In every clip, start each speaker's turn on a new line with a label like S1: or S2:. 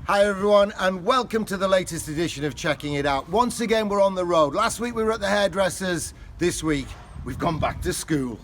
S1: Hi everyone, and welcome to the latest edition of Checking It Out. Once again, we're on the road. Last week we were at the hairdressers. This week we've gone back to school.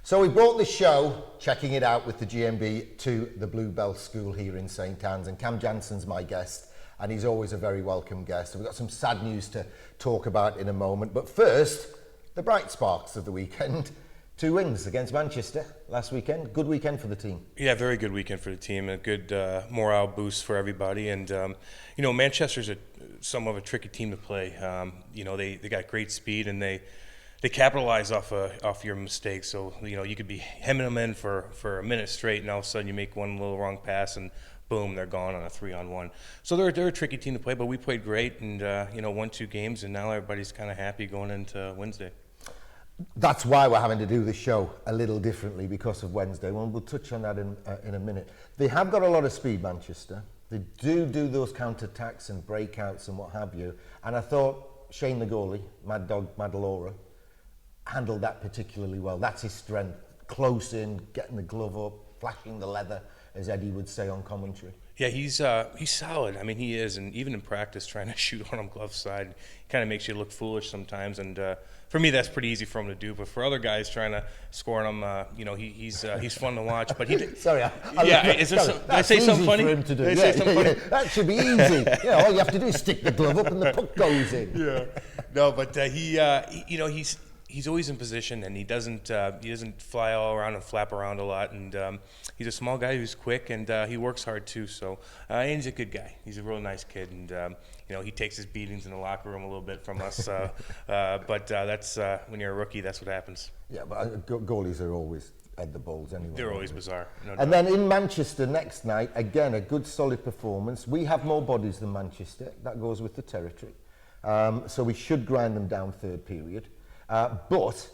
S1: So we brought the show, Checking It Out with the GMB, to the Bluebell School here in St Anne's, and Cam Jansen's my guest, and he's always a very welcome guest. We've got some sad news to talk about in a moment, but first, the bright sparks of the weekend. 2 wins against Manchester last weekend. Good weekend for the team.
S2: Yeah, very good weekend for the team. A good morale boost for everybody. And, Manchester's somewhat of a tricky team to play. They got great speed, and they capitalize off your mistakes. So, you could be hemming them in for a minute straight, and all of a sudden you make one little wrong pass, and boom, they're gone on a 3-on-1. So they're a tricky team to play, but we played great and, won 2 games, and now everybody's kind of happy going into Wednesday.
S1: That's why we're having to do the show a little differently because of Wednesday. Well, we'll touch on that in a minute. They have got a lot of speed, Manchester. They do those counter-attacks and breakouts and what have you. And I thought Shane the goalie, Mad Dog Madalora, handled that particularly well. That's his strength. Close in, getting the glove up, flashing the leather, as Eddie would say on commentary.
S2: Yeah, he's solid. I mean, he is, and even in practice, trying to shoot on him glove side, kind of makes you look foolish sometimes. And for me, that's pretty easy for him to do. But for other guys trying to score on him, he's fun to watch. But he
S1: sorry,
S2: did I say something funny?
S1: For him to do. Yeah. That should be easy. All you have to do is stick the glove up and the puck goes in.
S2: Yeah, no, but he's always in position, and he doesn't fly all around and flap around a lot. And he's a small guy who's quick, and he works hard too. So and he's a good guy. He's a real nice kid, and he takes his beatings in the locker room a little bit from us. But that's when you're a rookie, that's what happens.
S1: Yeah, but goalies are always at the balls anyway.
S2: They're always bizarre. No doubt.
S1: And then in Manchester next night, again a good solid performance. We have more bodies than Manchester. That goes with the territory. So we should grind them down third period. But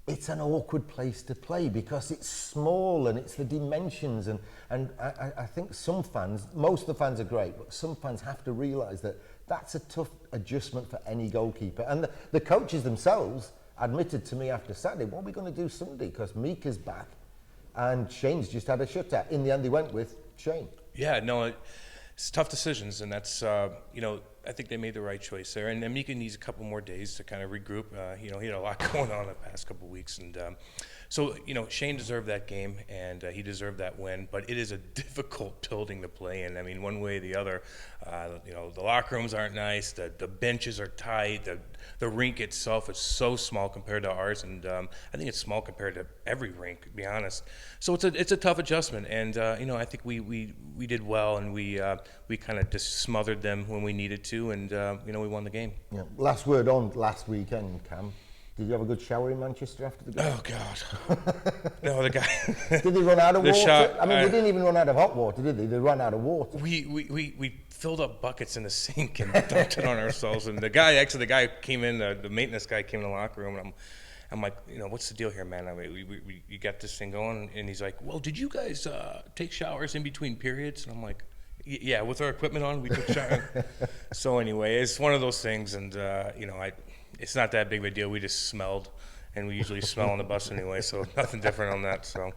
S1: it's an awkward place to play because it's small and it's the dimensions. And I think some fans, most of the fans are great, but some fans have to realise that that's a tough adjustment for any goalkeeper. And the coaches themselves admitted to me after Saturday, what are we going to do Sunday? Because Mika's back and Shane's just had a shutout. In the end, they went with Shane.
S2: Yeah, no, it's tough decisions, and that's, I think they made the right choice there. And Mika needs a couple more days to kind of regroup. He had a lot going on the past couple of weeks. And so, Shane deserved that game, and he deserved that win. But it is a difficult building to play in. I mean, one way or the other, the locker rooms aren't nice. The benches are tight. The rink itself is so small compared to ours. And I think it's small compared to every rink, to be honest. So it's a tough adjustment. And, I think we did well, and we kind of just smothered them when we needed to, and we won the game.
S1: Yeah. Last word on last weekend, Cam. Did you have a good shower in Manchester after the game?
S2: Oh God! No, the guy.
S1: Did they run out of water?
S2: Shot,
S1: I mean, they didn't even run out of hot water, did they? They ran out of water.
S2: We filled up buckets in the sink and dumped it on ourselves. And the guy came in. The maintenance guy came in the locker room, and I'm like, what's the deal here, man? I mean, we got this thing going, and he's like, well, did you guys take showers in between periods? And I'm like, yeah, with our equipment on, we took showers. So anyway, it's one of those things, and it's not that big of a deal. We just smelled, and we usually smell on the bus anyway, so nothing different on that. So,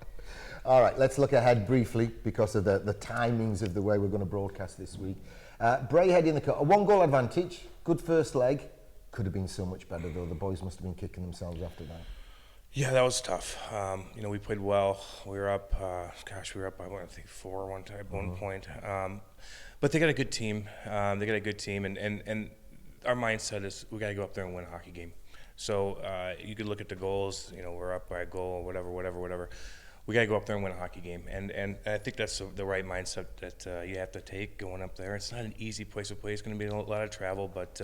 S1: all right, let's look ahead briefly because of the timings of the way we're going to broadcast this week. Braehead in the cut, a 1-goal advantage, good first leg. Could have been so much better though. The boys must have been kicking themselves after that.
S2: Yeah, that was tough. We played well. We were up. We were up by I think 4 one point. But they got a good team. And our mindset is we got to go up there and win a hockey game. So you could look at the goals. We're up by a goal, or whatever. We got to go up there and win a hockey game. And I think that's the right mindset that you have to take going up there. It's not an easy place to play. It's going to be a lot of travel, but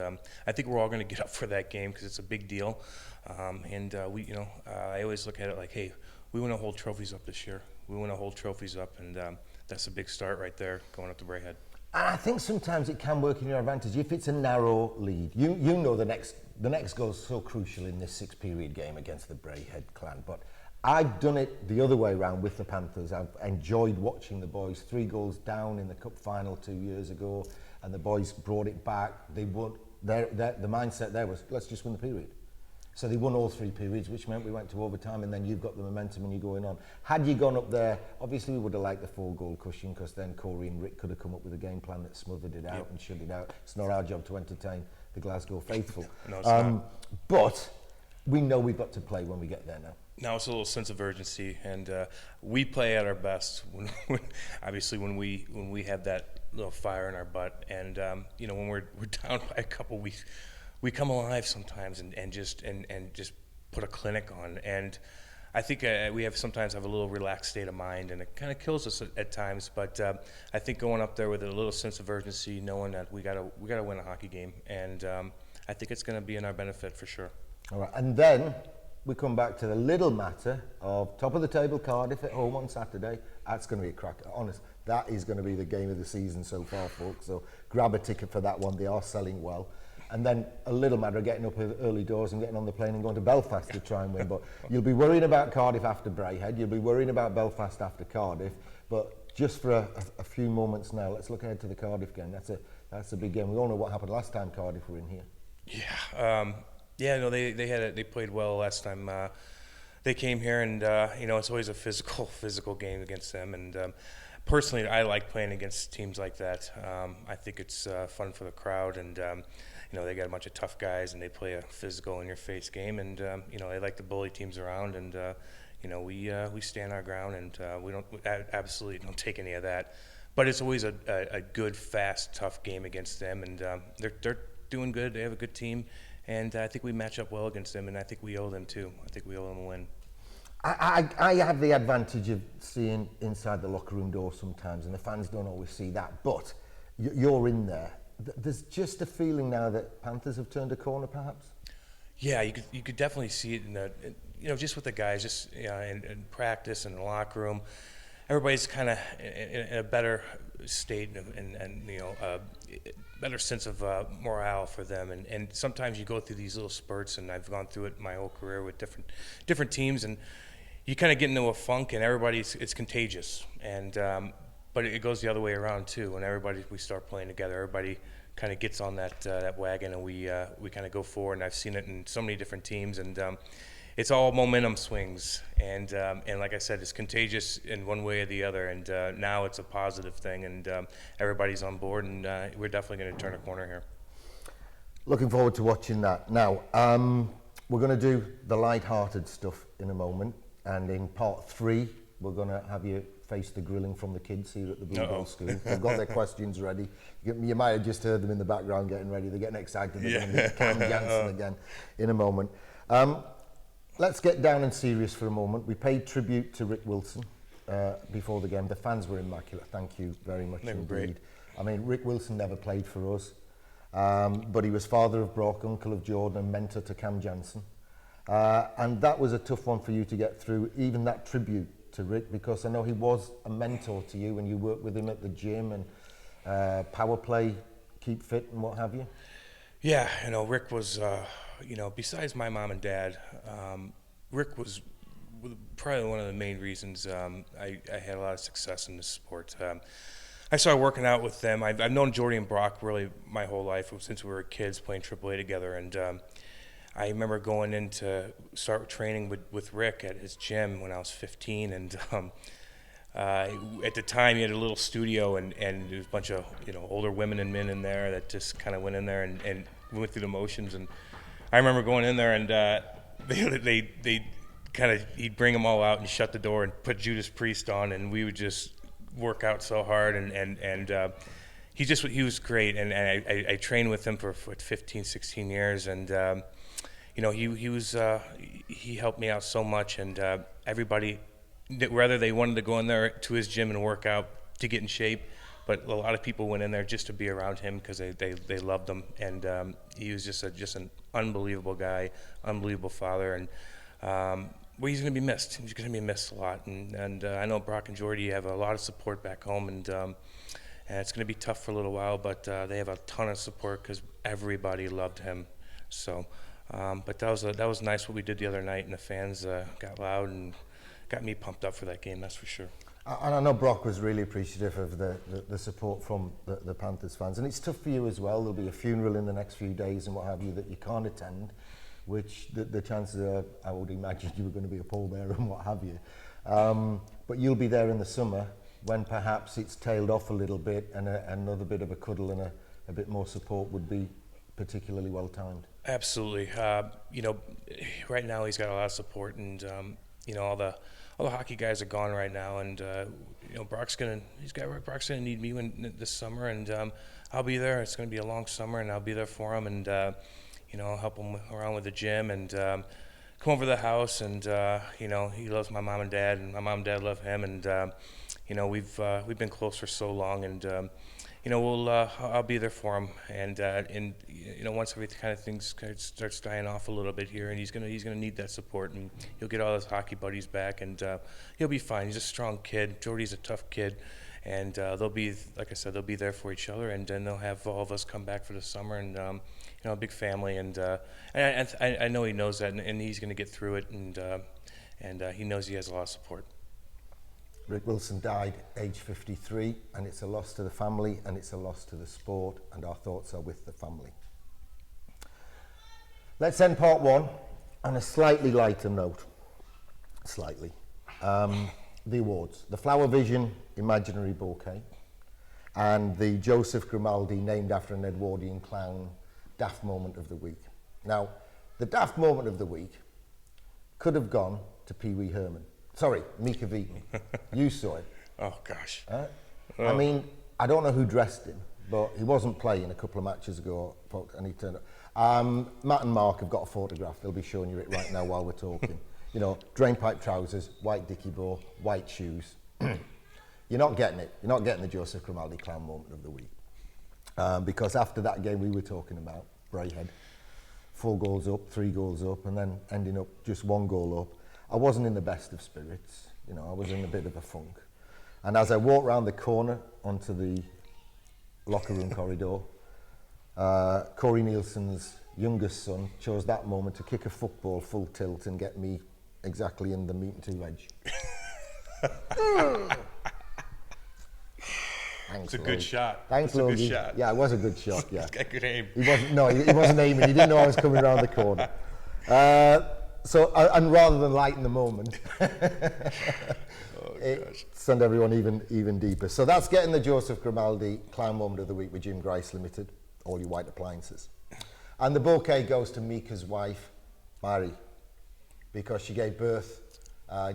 S2: I think we're all going to get up for that game because it's a big deal. I always look at it like, hey, we want to hold trophies up this year. We want to hold trophies up, and that's a big start right there going up to Braehead.
S1: And I think sometimes it can work in your advantage if it's a narrow lead. You know the next goal is so crucial in this 6-period game against the Braehead clan. But I've done it the other way around with the Panthers. I've enjoyed watching the boys 3 goals down in the cup final 2 years ago, and the boys brought it back. They won. The mindset there was, let's just win the period. So they won all 3 periods, which meant we went to overtime, and then you've got the momentum and you're going on. Had you gone up there, obviously we would have liked the 4-goal cushion, because then Corey and Rick could have come up with a game plan that smothered it out and shut it out. It's not our job to entertain the Glasgow faithful.
S2: No, it's not.
S1: But we know we've got to play when we get there now.
S2: Now it's a little sense of urgency, and we play at our best obviously when we have that little fire in our butt, and when we're down by a couple weeks, we come alive sometimes and just put a clinic on. And I think we sometimes have a little relaxed state of mind, and it kind of kills us at times. But I think going up there with a little sense of urgency, knowing that we gotta win a hockey game, and I think it's going to be in our benefit for sure.
S1: All right, and then we come back to the little matter of top of the table Cardiff at home on Saturday. That's going to be a cracker. Honest, that is going to be the game of the season so far, folks. So grab a ticket for that one. They are selling well. And then a little matter of getting up early doors and getting on the plane and going to Belfast to try and win. But you'll be worrying about Cardiff after Braehead. You'll be worrying about Belfast after Cardiff. But just for a few moments now, let's look ahead to the Cardiff game. That's a big game. We all know what happened last time Cardiff were in here.
S2: Yeah. They played well last time they came here, and it's always a physical game against them. And personally, I like playing against teams like that. I think it's fun for the crowd, and they got a bunch of tough guys, and they play a physical, in-your-face game, and they like to bully teams around, and we stand our ground, and we absolutely don't take any of that. But it's always a good, fast, tough game against them, and they're doing good. They have a good team, and I think we match up well against them, and I think we owe them too. I think we owe them a win.
S1: I have the advantage of seeing inside the locker room door sometimes, and the fans don't always see that, but you're in there. There's just a feeling now that Panthers have turned a corner, perhaps?
S2: Yeah, you could definitely see it in the, just with the guys, just in practice and in the locker room. Everybody's kind of in a better state and better sense of morale for them. And sometimes you go through these little spurts, and I've gone through it my whole career with different teams, and you kind of get into a funk, and it's contagious. And but it goes the other way around too. When we start playing together, everybody kind of gets on that wagon, and we kind of go forward. And I've seen it in so many different teams, and it's all momentum swings. And like I said, it's contagious in one way or the other. And now it's a positive thing, and everybody's on board, and we're definitely going to turn a corner here.
S1: Looking forward to watching that. Now, we're going to do the light-hearted stuff in a moment, and in part 3, we're going to have you face the grilling from the kids here at the Bluebell School. They've got their questions ready. You might have just heard them in the background getting ready. They're getting excited. They're going to meet Cam Jansen again in a moment. Let's get down and serious for a moment. We paid tribute to Rick Wilson before the game. The fans were immaculate. Thank you very much indeed. Great. I mean, Rick Wilson never played for us, but he was father of Brock, uncle of Jordan, and mentor to Cam Jansen. And that was a tough one for you to get through, even that tribute to Rick, because I know he was a mentor to you, and you worked with him at the gym and power play, keep fit and what have you.
S2: Yeah, Rick was, besides my mom and dad, Rick was probably one of the main reasons I had a lot of success in this sport. I started working out with them. I've known Jordy and Brock really my whole life, since we were kids playing AAA together, and I remember going in to start training with Rick at his gym when I was 15, and at the time he had a little studio, and there was a bunch of older women and men in there that just kind of went in there and went through the motions. And I remember going in there, and they kind of, he'd bring them all out and shut the door and put Judas Priest on, and we would just work out so hard, and he was great, and I trained with him for 15, 16 years, and he helped me out so much, and everybody, whether they wanted to go in there to his gym and work out to get in shape, but a lot of people went in there just to be around him because they loved him, and he was just an unbelievable guy, unbelievable father, and well, he's going to be missed. He's going to be missed a lot, and I know Brock and Jordy have a lot of support back home, and and it's going to be tough for a little while, but they have a ton of support because everybody loved him. So, but that was nice what we did the other night, and the fans got loud and got me pumped up for that game, that's for sure.
S1: And I know Brock was really appreciative of the support from the Panthers fans. And it's tough for you as well. There'll be a funeral in the next few days and what have you that you can't attend, which the chances are, I would imagine you were going to be a pallbearer and what have you. But you'll be there in the summer when perhaps it's tailed off a little bit, and another bit of a cuddle and a bit more support would be particularly well timed.
S2: Absolutely. You know, right now he's got a lot of support, and you know, all the hockey guys are gone right now, and you know, Brock's gonna need me this summer, and I'll be there. It's gonna be a long summer, and I'll be there for him, and you know, I'll help him around with the gym, and come over to the house, and you know, he loves my mom and dad, and my mom and dad love him, and you know, we've been close for so long, and you know, I'll be there for him, and you know, once everything kind of starts dying off a little bit here, and he's gonna need that support, and he'll get all his hockey buddies back, and he'll be fine. He's a strong kid. Jordy's a tough kid, and they'll be, like I said, they'll be there for each other, and then they'll have all of us come back for the summer, and you know, a big family, and I know he knows that, and he's gonna get through it, and he knows he has a lot of support.
S1: Rick Wilson died age 53, and it's a loss to the family, and it's a loss to the sport, and our thoughts are with the family. Let's end part one on a slightly lighter note. Slightly. The awards. The Flower Vision Imaginary Bouquet, and the Joseph Grimaldi, named after an Edwardian clown, Daft Moment of the Week. Now, the Daft Moment of the Week could have gone to Pee Wee Herman. Sorry, Mika Veton. You saw it.
S2: Oh, gosh.
S1: I mean, I don't know who dressed him, but he wasn't playing a couple of matches ago, and he turned up. Matt and Mark have got a photograph. They'll be showing you it right now while we're talking. You know, drainpipe trousers, white dicky bow, white shoes. You're not getting it. You're not getting the Joseph Grimaldi Clown Moment of the Week. Because after that game we were talking about, Braehead, 4 goals up, 3 goals up, and then ending up just 1 goal up, I wasn't in the best of spirits. You know, I was in a bit of a funk. And as I walked round the corner onto the locker room corridor, Corey Nielsen's youngest son chose that moment to kick a football full tilt and get me exactly in the meat and two edge. Thanks,
S2: It's a good shot.
S1: Thanks,
S2: It's a good
S1: Logie.
S2: shot.
S1: Yeah, it was a good shot, yeah.
S2: He's got good aim.
S1: He wasn't aiming. He didn't know I was coming around the corner. And rather than lighten the moment, it sent everyone even deeper. So that's getting the Joseph Grimaldi Clown Moment of the Week with Jim Grice Limited, all your white appliances. And the bouquet goes to Mika's wife, Mari, because she gave birth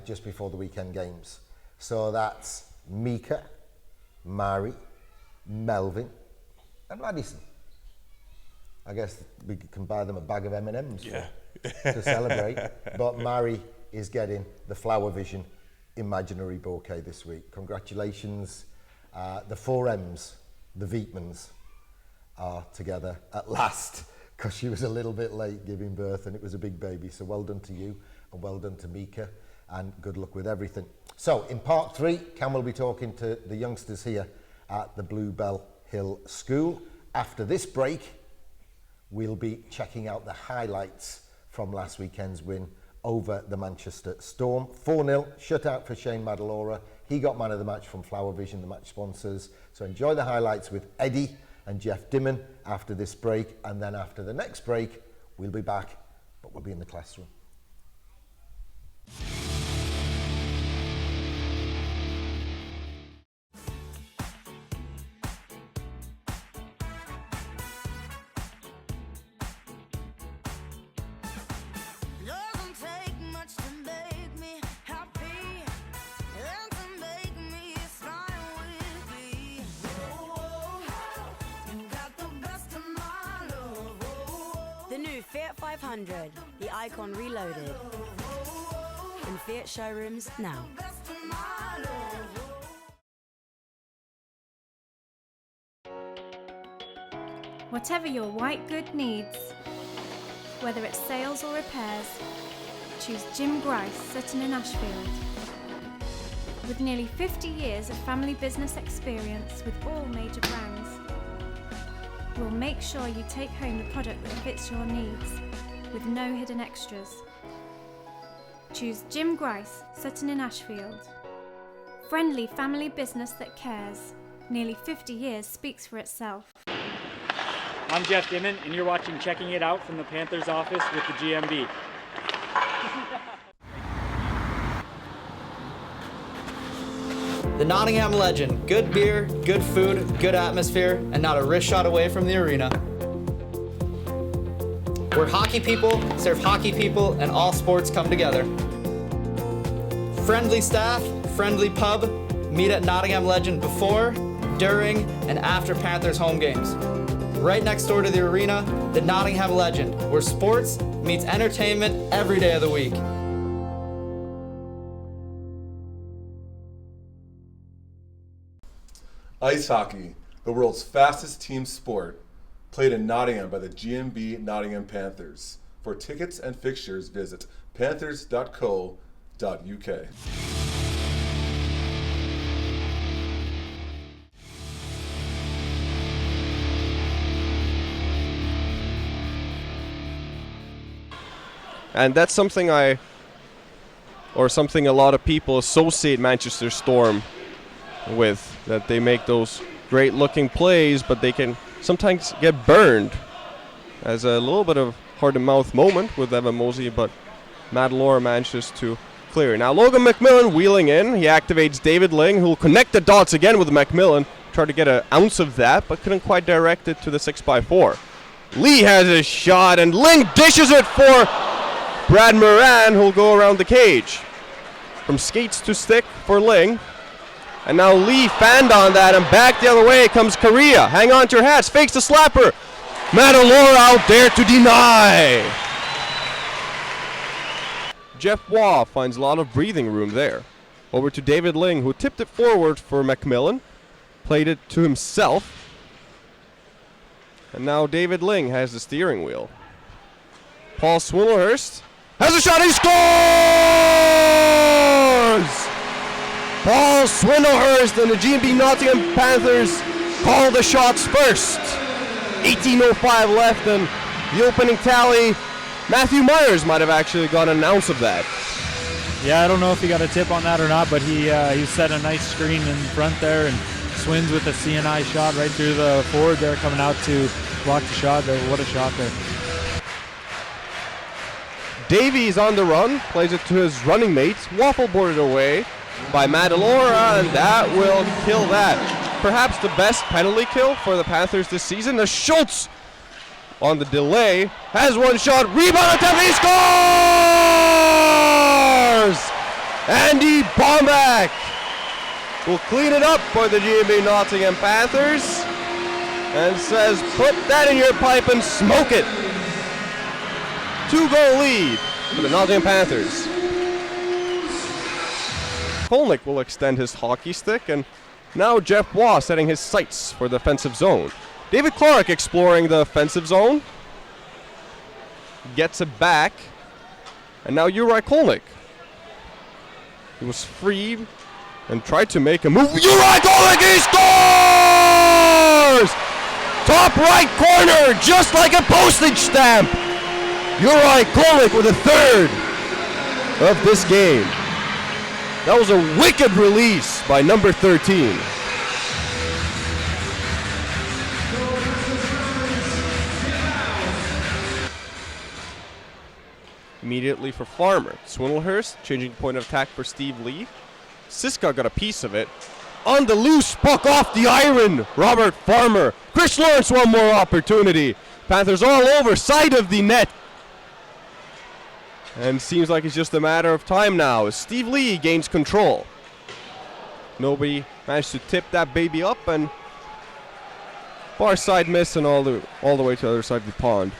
S1: just before the weekend games. So that's Mika, Mari, Melvin, and Madison. I guess we can buy them a bag of M&Ms to celebrate. But Mari is getting the Flower Vision Imaginary Bouquet this week. Congratulations. The 4 M's, the Veetmans, are together at last, because she was a little bit late giving birth and it was a big baby. So well done to you, and well done to Mika, and good luck with everything. So in part 3, Cam will be talking to the youngsters here at the Bluebell Hill School. After this break, we'll be checking out the highlights from last weekend's win over the Manchester Storm. 4-0 shutout for Shane Madalora. He got man of the match from Flower Vision, the match sponsors. So enjoy the highlights with Eddie and Jeff Dimon after this break. And then after the next break, we'll be back, but we'll be in the classroom.
S3: The new Fiat 500, the Icon Reloaded. In Fiat showrooms now.
S4: Whatever your white good needs, whether it's sales or repairs, choose Jim Grice, Sutton in Ashfield. with nearly 50 years of family business experience with all major brands. We'll make sure you take home the product that fits your needs, with no hidden extras. Choose Jim Grice, Sutton in Ashfield. Friendly family business that cares. Nearly 50 years speaks for itself.
S5: I'm Jeff Dimon, and you're watching Checking It Out from the Panthers office with the GMB.
S6: The Nottingham Legend. Good beer, good food, good atmosphere, and not a wrist shot away from the arena. We're hockey people, serve hockey people, and all sports come together. Friendly staff, friendly pub. Meet at Nottingham Legend before, during, and after Panthers home games. Right next door to the arena, the Nottingham Legend, where sports meets entertainment every day of the week.
S7: Ice hockey, the world's fastest team sport, played in Nottingham by the GMB Nottingham Panthers. For tickets and fixtures, visit panthers.co.uk.
S8: And that's something something a lot of people associate Manchester Storm with, that they make those great looking plays, but they can sometimes get burned. As a little bit of heart-and-mouth moment with Evan Mosey, but Matt Laura manages to clear. Now Logan McMillan wheeling in. He activates David Ling, who will connect the dots again with McMillan. Tried to get an ounce of that, but couldn't quite direct it to the 6x4. Lee has a shot, and Ling dishes it for Brad Moran, who'll go around the cage. From skates to stick for Ling. And now Lee fanned on that, and back the other way comes Correa. Hang on to your hats, fakes the slapper. Matalora out there to deny. Jeff Waugh finds a lot of breathing room there. Over to David Ling, who tipped it forward for McMillan. Played it to himself. And now David Ling has the steering wheel. Paul Swindlehurst has a shot, he scores! Paul Swindlehurst and the GMB Nottingham Panthers call the shots first. 18:05 left, and the opening tally, Matthew Myers might have actually got an ounce of that.
S9: Yeah, I don't know if he got a tip on that or not, but he set a nice screen in front there, and Swins with a CNI shot right through the forward there, coming out to block the shot. What a shot there.
S8: Davies on the run, plays it to his running mates, waffle boarded away by Matalora, and that will kill that. Perhaps the best penalty kill for the Panthers this season. The Schultz on the delay has one shot, rebound attempt, he scores! Andy Bomback will clean it up for the GMB Nottingham Panthers and says, put that in your pipe and smoke it. 2-goal lead for the Nottingham Panthers. Kolnick will extend his hockey stick, and now Jeff Waugh setting his sights for the offensive zone. David Clark exploring the offensive zone. Gets it back. And now Uri Kolnick. He was freed and tried to make a move. Uri Kolnick, he scores! Top right corner, just like a postage stamp. Uri Kolnick with a third of this game. That was a wicked release by number 13. Immediately for Farmer. Swindlehurst changing point of attack for Steve Lee. Siska got a piece of it. On the loose, puck off the iron. Robert Farmer. Chris Lawrence, one more opportunity. Panthers all over, side of the net. And seems like it's just a matter of time now as Steve Lee gains control. Nobody managed to tip that baby up, and far side miss and all the way to the other side of the pond.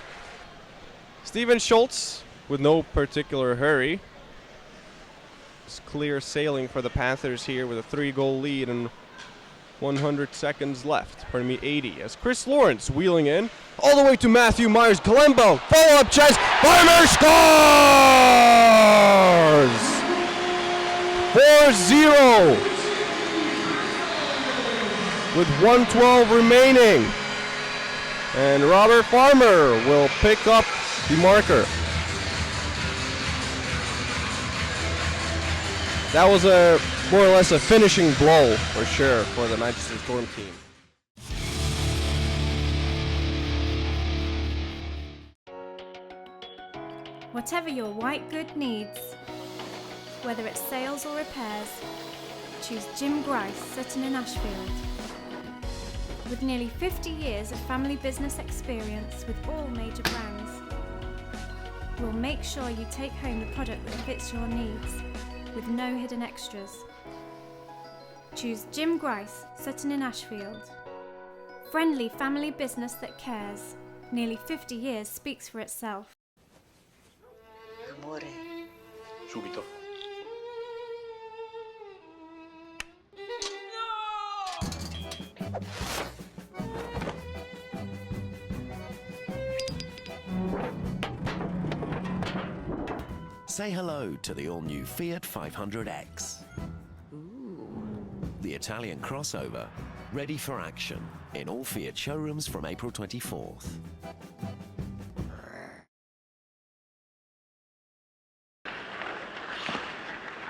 S8: Steven Schultz with no particular hurry. It's clear sailing for the Panthers here with a 3-goal lead and 100 seconds left. Pardon me, 80. As Chris Lawrence wheeling in all the way to Matthew Myers. Kalembo, follow-up chance. Farmer scores! 4-0 with 1:12 remaining. And Robert Farmer will pick up the marker. That was a more or less a finishing blow for sure for the Manchester Storm team.
S4: Whatever your white good needs, whether it's sales or repairs, choose Jim Grice, Sutton in Ashfield. With nearly 50 years of family business experience with all major brands, we'll make sure you take home the product that fits your needs, with no hidden extras. Choose Jim Grice, Sutton in Ashfield. Friendly family business that cares. Nearly 50 years speaks for itself.
S10: Amore.
S2: Subito.
S10: Say hello to the all-new Fiat 500X. The Italian crossover, ready for action in all Fiat showrooms from April 24th.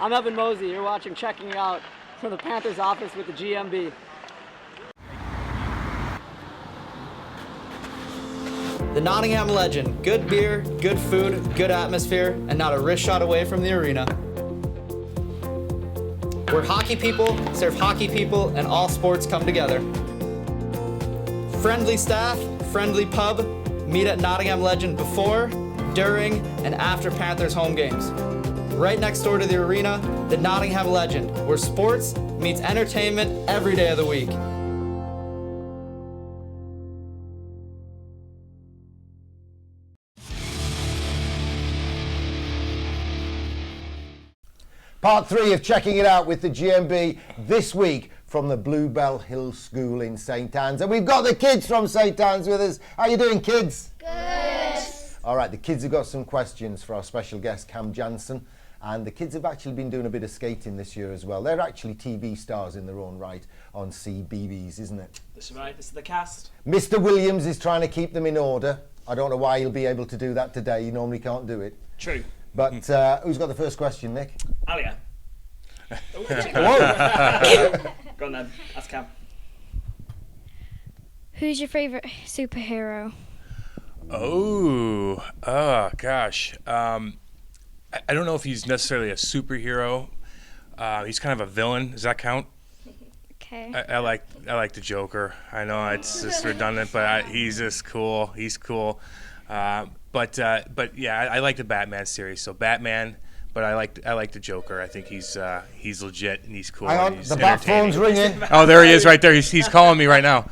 S11: I'm Evan Mosey. You're watching Checking It Out from the Panthers office with the GMB.
S6: The Nottingham Legend. Good beer, good food, good atmosphere, and not a wrist shot away from the arena. Where hockey people serve hockey people and all sports come together. Friendly staff, friendly pub, meet at Nottingham Legend before, during, and after Panthers home games. Right next door to the arena, the Nottingham Legend, where sports meets entertainment every day of the week.
S1: Part 3 of Checking It Out with the GMB this week from the Bluebell Hill School in St Anne's. And we've got the kids from St Anne's with us. How you doing, kids? Good. All right, the kids have got some questions for our special guest, Cam Jansen. And the kids have actually been doing a bit of skating this year as well. They're actually TV stars in their own right on CBeebies, isn't it?
S12: That's right, this is the cast.
S1: Mr. Williams is trying to keep them in order. I don't know why he'll be able to do that today. He normally can't do it.
S12: True.
S1: But who's got the first question, Nick?
S12: Alia.
S1: Whoa!
S12: Go on then, ask Cam.
S13: Who's your favourite superhero?
S2: Oh, gosh. I don't know if he's necessarily a superhero. He's kind of a villain. Does that count?
S13: Okay.
S2: I like the Joker. I know it's just redundant, but he's just cool. He's cool. But yeah, I like the Batman series. So Batman, but I like the Joker. I think he's legit and he's cool.
S1: Hang on,
S2: he's
S1: the bat phone's ringing.
S2: Oh, there he is, right there. He's calling me right now.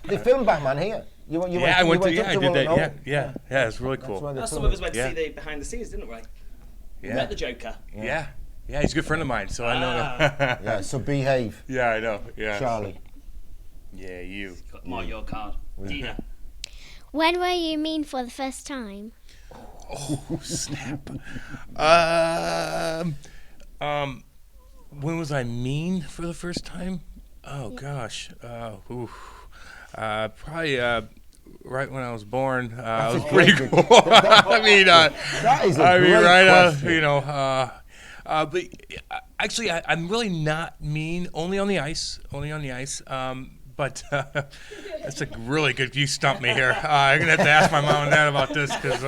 S1: They filmed Batman here. I did
S2: that. Yeah, it's really cool.
S12: Some of us went to see the behind the scenes, didn't we?
S2: Yeah.
S12: We met the Joker.
S2: Yeah, he's a good friend of mine, so I know.
S1: Yeah, so behave.
S2: Yeah, I know. Yeah.
S1: Charlie.
S2: Yeah, you.
S12: Mark your card. Dina.
S13: When were you mean for the first time?
S2: Oh, snap. When was I mean for the first time? Oh, gosh. Probably right when I was born. I was pretty cool. I mean,
S1: that is a great question.
S2: But actually, I'm really not mean. Only on the ice. But that's a really good. You stumped me here. I'm gonna have to ask my mom and dad about this because.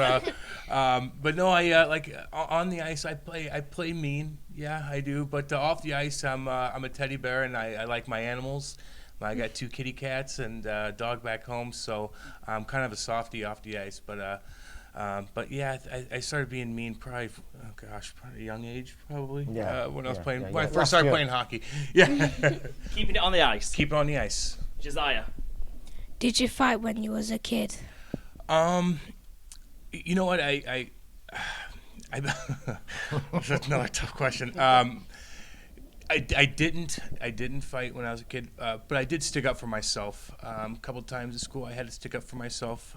S2: But no, I like on the ice. I play mean. Yeah, I do. But off the ice, I'm a teddy bear, and I like my animals. I got 2 kitty cats and a dog back home, so I'm kind of a softie off the ice. But yeah, I started being mean probably, probably a young age, probably.
S1: Yeah.
S2: When I was playing, when I first started playing hockey. Yeah.
S12: Keeping it on the ice.
S2: Keep it on the ice.
S12: Josiah.
S13: Did you fight when you was a kid?
S2: You know what? I that's another tough question. I didn't fight when I was a kid, but I did stick up for myself. A couple times at school, I had to stick up for myself.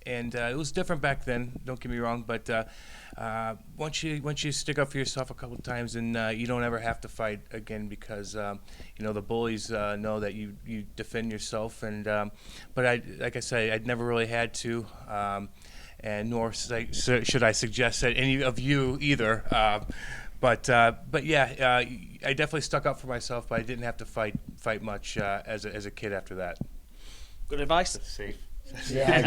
S2: and it was different back then. Don't get me wrong, but once you stick up for yourself a couple of times, and you don't ever have to fight again because the bullies know that you defend yourself. And but like I say, I'd never really had to, and nor should I suggest that any of you either. But yeah, I definitely stuck up for myself, but I didn't have to fight much as a kid after that.
S12: Good advice.
S2: That's safe.
S1: Yeah,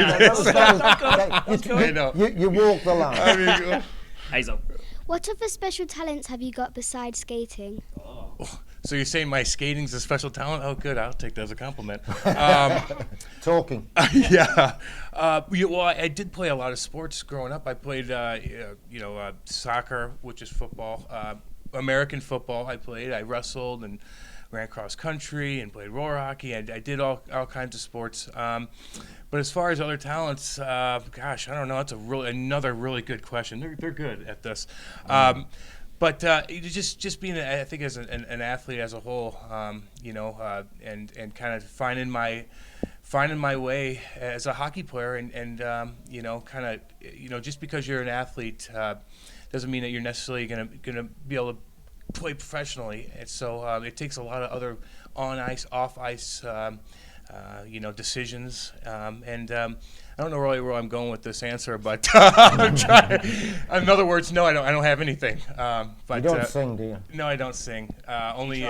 S1: you walk the line.
S12: Hazel.
S13: What other special talents have you got besides skating?
S2: So you're saying my skating's a special talent? Oh, good. I'll take that as a compliment.
S1: Talking.
S2: Yeah. Well, I did play a lot of sports growing up. I played, soccer, which is football. American football I played. I wrestled and ran cross country and played roller hockey. I did all kinds of sports. But as far as other talents, gosh, I don't know. That's another really good question. They're good at this. But just being, I think, as an athlete as a whole, and kind of finding my way as a hockey player, and just because you're an athlete doesn't mean that you're necessarily gonna be able to play professionally. And so it takes a lot of other on ice, off ice, decisions. I don't know really where I'm going with this answer, but I'm trying. In other words, no, I don't have anything. But
S1: you don't sing, do you?
S2: No, I don't sing. Only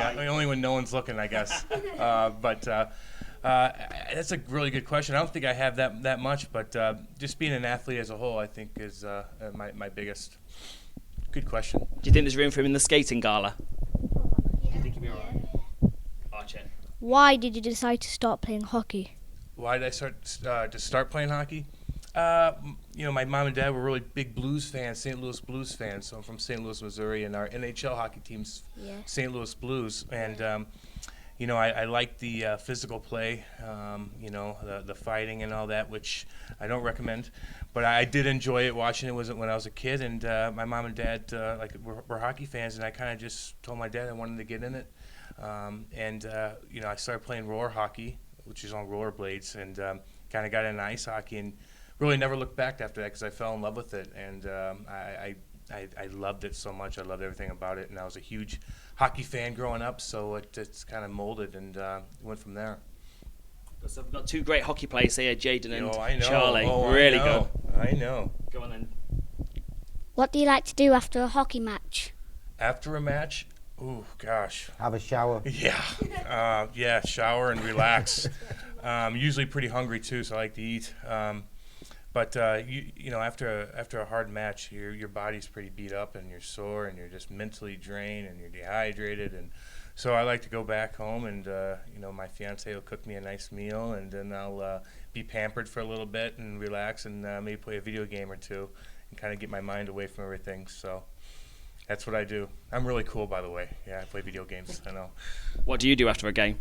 S2: when no one's looking, I guess. But that's a really good question. I don't think I have that much, but just being an athlete as a whole, I think, is my biggest. Good question.
S12: Do you think there's room for him in the skating gala? Do you think he'll be all right? Archie.
S13: Why did you decide to start playing hockey?
S2: Why did I start playing hockey? My mom and dad were really big Blues fans, St. Louis Blues fans. So I'm from St. Louis, Missouri, and our NHL hockey team's St. Louis Blues. And I like the physical play, the fighting and all that, which I don't recommend. But I did enjoy it watching it when I was a kid. And my mom and dad were hockey fans, and I kind of just told my dad I wanted to get in it. I started playing roller hockey, which is on rollerblades, and kind of got into ice hockey, and really never looked back after that because I fell in love with it, and I loved it so much. I loved everything about it, and I was a huge hockey fan growing up, so it's kind of molded and went from there.
S12: So we've got two great hockey players here, Jaden and
S2: I know.
S12: Charlie.
S2: Really
S12: good.
S2: I know.
S12: Go on then.
S13: What do you like to do after a hockey match?
S2: After a match? Ooh, gosh.
S1: Have a shower.
S2: Yeah. Shower and relax. Usually pretty hungry too, so I like to eat. But after a hard match, your body's pretty beat up and you're sore and you're just mentally drained and you're dehydrated, and so I like to go back home and my fiance will cook me a nice meal, and then I'll be pampered for a little bit and relax and maybe play a video game or two and kind of get my mind away from everything. So. That's what I do. I'm really cool, by the way. Yeah, I play video games. I know.
S12: What do you do after a game?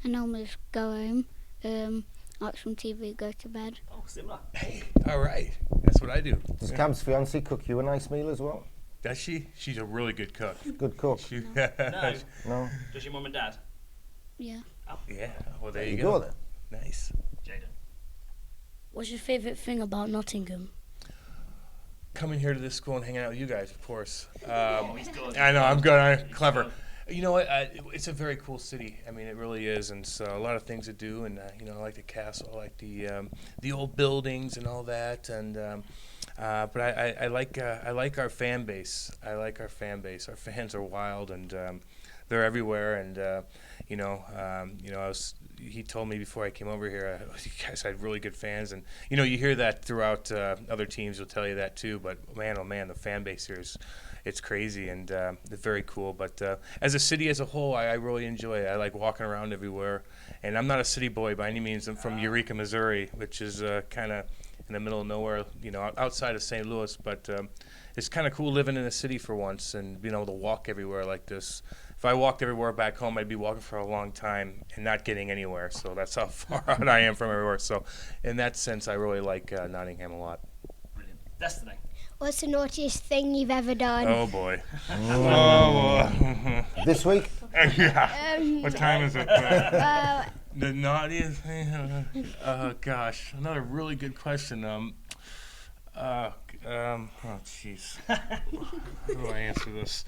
S13: I normally just go home, watch some TV, go to bed.
S12: Oh, similar.
S2: Hey, all right. That's what I do.
S1: Does Cam's fiancée cook you a nice meal as well?
S2: Does she? She's a really good cook.
S1: Good cook.
S12: No. Does your mum and dad?
S13: Yeah.
S12: Oh.
S2: Yeah. Well, there you
S1: go then.
S2: Nice.
S12: Jaden.
S3: What's your favourite thing about Nottingham?
S2: Coming here to this school and hanging out with you guys, of course.
S12: He's good.
S2: I know, I'm good. I'm clever. You know what? It's a very cool city. I mean, it really is, and so a lot of things to do. And I like the castle, I like the old buildings and all that. And but I like our fan base. I like our fan base. Our fans are wild, and they're everywhere. And he told me before I came over here, you guys had really good fans, and you hear that throughout. Other teams will tell you that too. But man, oh man, the fan base here it's crazy, and they're very cool. But as a city as a whole, I really enjoy it. I like walking around everywhere, and I'm not a city boy by any means. I'm from Eureka, Missouri, which is kind of in the middle of nowhere, outside of St. Louis. But it's kind of cool living in a city for once and being able to walk everywhere like this. If I walked everywhere back home, I'd be walking for a long time and not getting anywhere. So that's how far out I am from everywhere. So in that sense, I really like Nottingham a lot.
S12: Brilliant. Destiny.
S13: What's the naughtiest thing you've ever done?
S2: Oh, boy. Oh, boy.
S1: This week?
S2: Yeah. What time is it? The naughtiest thing. Oh gosh, another really good question. Oh jeez. How do I answer this?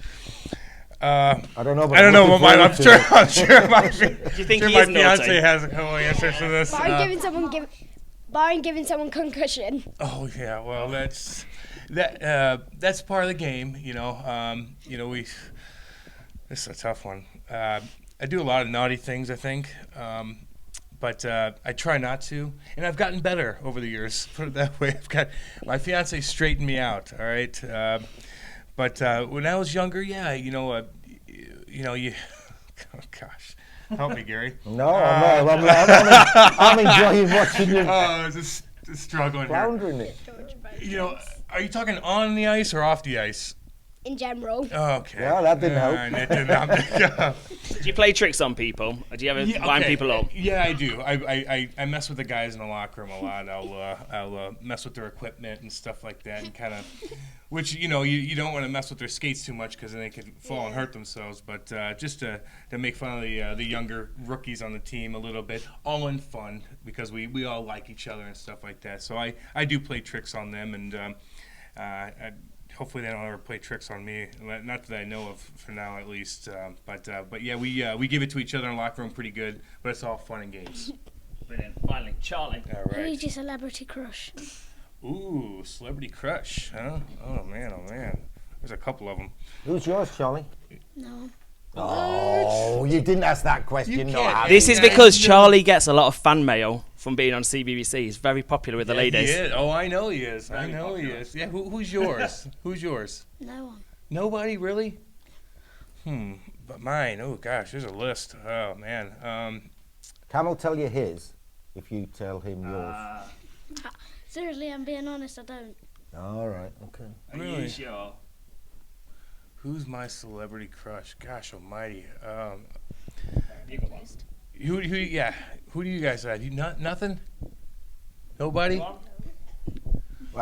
S1: I don't know. But
S2: I don't know what mine. I'm sure my,
S12: Do you think
S2: sure
S12: he
S2: my
S12: is naughty?
S2: fiance has a couple answers to this.
S14: Barring giving someone concussion.
S2: Oh yeah, well that's part of the game, you know. This is a tough one. I do a lot of naughty things, I think, but I try not to, and I've gotten better over the years. Put it that way. I've got my fiance straightened me out. All right, but when I was younger, yeah, you oh gosh. Help me, Gary.
S1: No, I'm enjoying watching you.
S2: Oh, just struggling
S1: floundering it.
S2: You know, are you talking on the ice or off the ice?
S14: In general.
S2: Okay.
S1: Yeah, that didn't help.
S2: It didn't help.
S12: Do you play tricks on people? Or do you ever wind people up?
S2: Yeah, I do. I mess with the guys in the locker room a lot. I'll mess with their equipment and stuff like that, and kind of, which you don't want to mess with their skates too much because then they could fall and hurt themselves. But just to make fun of the younger rookies on the team a little bit, all in fun because we all like each other and stuff like that. So I do play tricks on them, and hopefully they don't ever play tricks on me. Not that I know of for now, at least. But yeah, we give it to each other in the locker room pretty good. But it's all fun and games.
S12: Brilliant. Finally, Charlie.
S2: All right.
S3: Who's your celebrity crush?
S2: Ooh, celebrity crush, huh? Oh man. There's a couple of them.
S1: Who's yours, Charlie?
S3: No.
S1: Oh, you didn't ask that question. No,
S12: this is because Charlie gets a lot of fan mail from being on CBBC. He's very popular with the ladies.
S2: He is. Oh, I know he is. He is. Yeah, who's yours? Who's yours?
S3: No one.
S2: Nobody, really? But mine, oh gosh, there's a list. Oh man.
S1: Cam will tell you his if you tell him yours.
S3: Seriously, I'm being honest, I don't.
S1: All right, okay.
S12: Are you sure?
S2: Who's my celebrity crush? Gosh almighty.
S12: You go last.
S2: Who do you guys have? Nothing? Nobody?
S1: Well,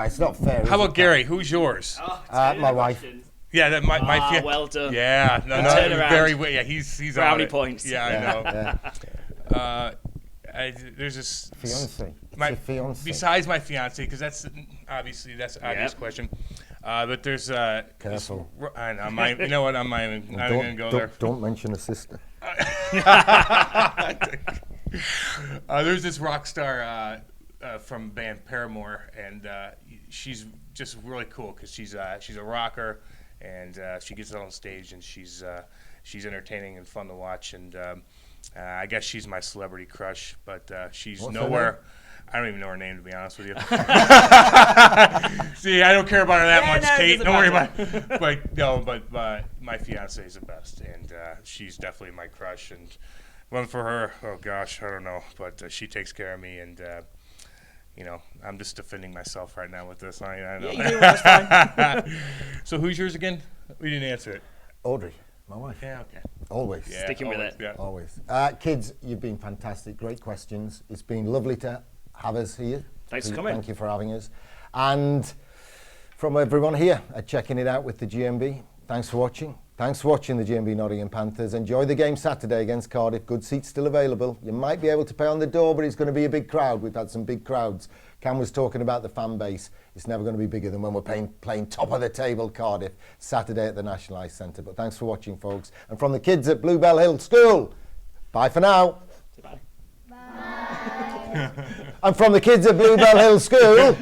S1: it's not fair.
S2: How about Gary? Who's yours?
S1: My wife.
S2: Yeah, my
S12: well done.
S2: Yeah, no,
S12: Turn around.
S2: very. Yeah, he's
S12: brownie
S2: on it.
S12: points.
S2: Yeah, I know. There's this
S1: fiance.
S2: My
S1: fiance.
S2: Besides my fiance, because that's an obvious question. But there's
S1: careful.
S2: I know. You know what? I'm not even gonna go there.
S1: Don't mention a sister.
S2: There's this rock star from band Paramore, and she's just really cool because she's a rocker, and she gets on stage and she's entertaining and fun to watch, and I guess she's my celebrity crush, but she's
S1: What's
S2: nowhere. I don't even know her name, to be honest with you. See, I don't care about her that much, Kate. Don't worry about it. But my fiance is the best, and she's definitely my crush. And one for her, oh gosh, I don't know, but she takes care of me, and I'm just defending myself right now with this. I know.
S12: Yeah, that's fine.
S2: So who's yours again? We didn't answer it.
S1: Audrey, my wife.
S2: Yeah, okay.
S1: Always.
S2: Yeah,
S12: Sticking with
S2: always,
S12: it.
S2: Yeah.
S1: Always. Kids, you've been fantastic. Great questions. It's been lovely to have us here.
S12: Thanks for coming.
S1: Thank you for having us. And from everyone here at Checking It Out with the GMB, thanks for watching. Thanks for watching the GMB Nottingham Panthers. Enjoy the game Saturday against Cardiff. Good seats still available. You might be able to pay on the door, but it's going to be a big crowd. We've had some big crowds. Cam was talking about the fan base. It's never going to be bigger than when we're playing top of the table Cardiff Saturday at the National Ice Centre. But thanks for watching, folks. And from the kids at Bluebell Hill School, bye for now.
S12: Bye.
S1: And from the kids at Bluebell Hill School,